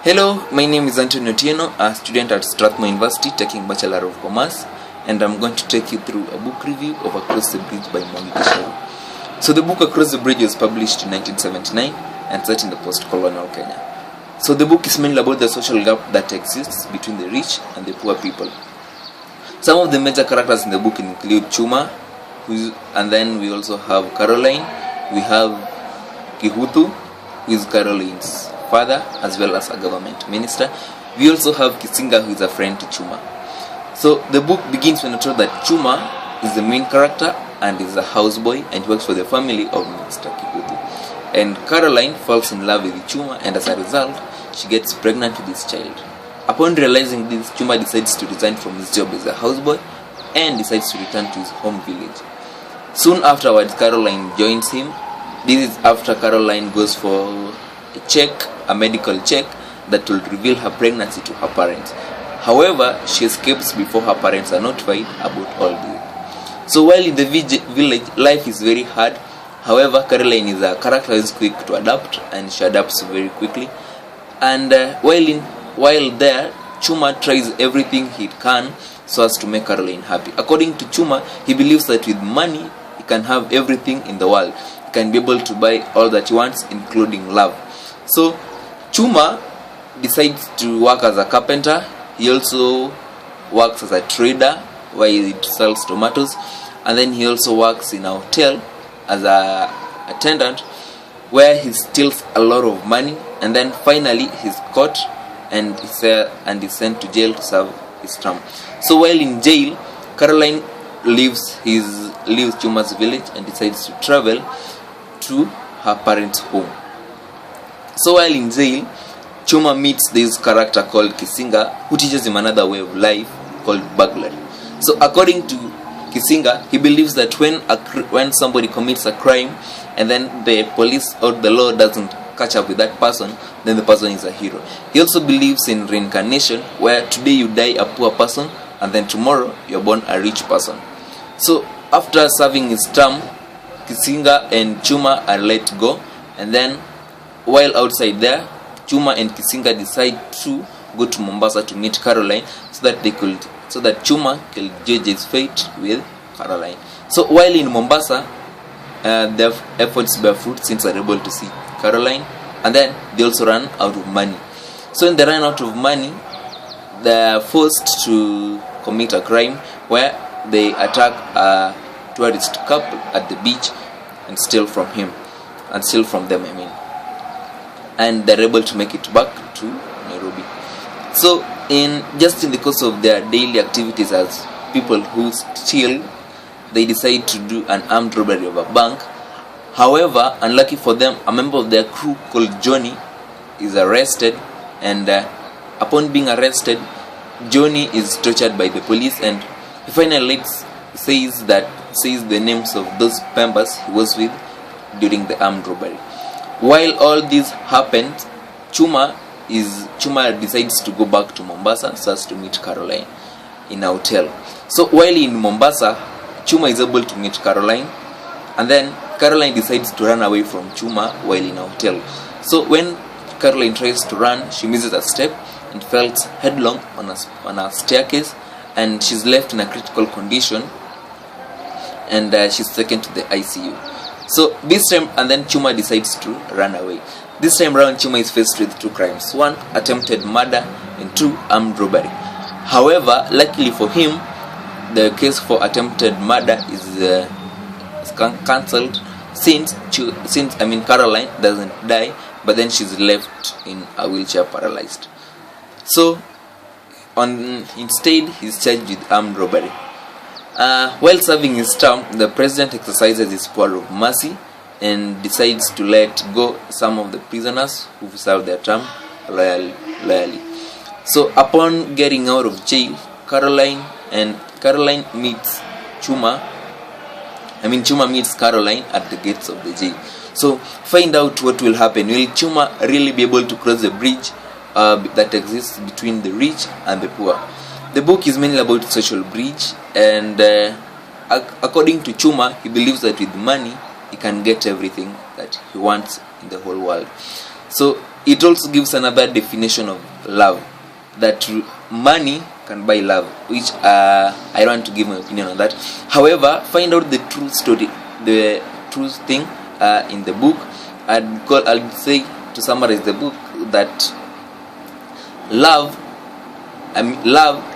Hello, my name is Antony Otieno, a student at Strathmore University taking Bachelor of Commerce, and I'm going to take you through a book review of Across the Bridge by Mwangi Gisharu. So the book Across the Bridge was published in 1979 and set in the post-colonial Kenya. So the book is mainly about the social gap that exists between the rich and the poor people. Some of the major characters in the book include Chuma, and then we also have Caroline, we have Kihutu, who is Caroline's father, as well as a government minister. We also have Kisinga, who is a friend to Chuma. So the book begins when we're told that Chuma is the main character and is a houseboy and works for the family of Mr. Kihutu. And Caroline falls in love with Chuma, and as a result, she gets pregnant with his child. Upon realizing this, Chuma decides to resign from his job as a houseboy and decides to return to his home village. Soon afterwards, Caroline joins him. This is after Caroline goes for a medical check that will reveal her pregnancy to her parents. However, she escapes before her parents are notified about all this. So while in the village, life is very hard. However, Caroline is a character who is quick to adapt, and she adapts very quickly. And while there, Chuma tries everything he can so as to make Caroline happy. According to Chuma, he believes that with money, he can have everything in the world. He can be able to buy all that he wants, including love. So Chuma decides to work as a carpenter. He also works as a trader where he sells tomatoes, and then he also works in a hotel as a attendant where he steals a lot of money, and then finally he's caught and is sent to jail to serve his term. So while in jail, Caroline leaves Chuma's village and decides to travel to her parents' home. So while in jail, Chuma meets this character called Kisinga, who teaches him another way of life called burglary. So according to Kisinga, he believes that when somebody commits a crime and then the police or the law doesn't catch up with that person, then the person is a hero. He also believes in reincarnation, where today you die a poor person and then tomorrow you're born a rich person. So after serving his term, Kisinga and Chuma are let go, and then while outside there, Chuma and Kisinga decide to go to Mombasa to meet Caroline so that Chuma can judge his fate with Caroline. So while in Mombasa, their efforts bear fruit since they're able to see Caroline, and then they also run out of money. So when they run out of money, they're forced to commit a crime where they attack a tourist couple at the beach and steal from them, and they're able to make it back to Nairobi. So in the course of their daily activities as people who steal, they decide to do an armed robbery of a bank. However, unlucky for them, a member of their crew called Johnny is arrested, and upon being arrested, Johnny is tortured by the police, and he finally says the names of those members he was with during the armed robbery. While all this happened, Chuma decides to go back to Mombasa so as to meet Caroline in a hotel. So while in Mombasa, Chuma is able to meet Caroline, and then Caroline decides to run away from Chuma while in a hotel. So when Caroline tries to run, she misses a step and falls headlong on a staircase, and she's left in a critical condition, and she's taken to the ICU. So this time, and then Chuma decides to run away. This time around, Chuma is faced with 2 crimes: 1, attempted murder, and 2, armed robbery. However, luckily for him, the case for attempted murder is cancelled since Caroline doesn't die, but then she's left in a wheelchair paralyzed. So instead, he's charged with armed robbery. While serving his term, the president exercises his power of mercy and decides to let go some of the prisoners who served their term loyally. So upon getting out of jail, Caroline meets Chuma meets Caroline at the gates of the jail. So find out what will happen. Will Chuma really be able to cross the bridge that exists between the rich and the poor? The book is mainly about social bridge, and according to Chuma, he believes that with money he can get everything that he wants in the whole world. So it also gives another definition of love, that money can buy love, which I don't want to give my opinion on that. However, find out the true story, the true thing in the book. I'd say, to summarize the book, that love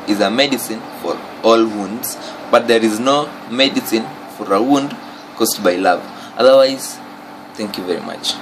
is a medicine for all wounds, but there is no medicine for a wound caused by love. Otherwise, thank you very much.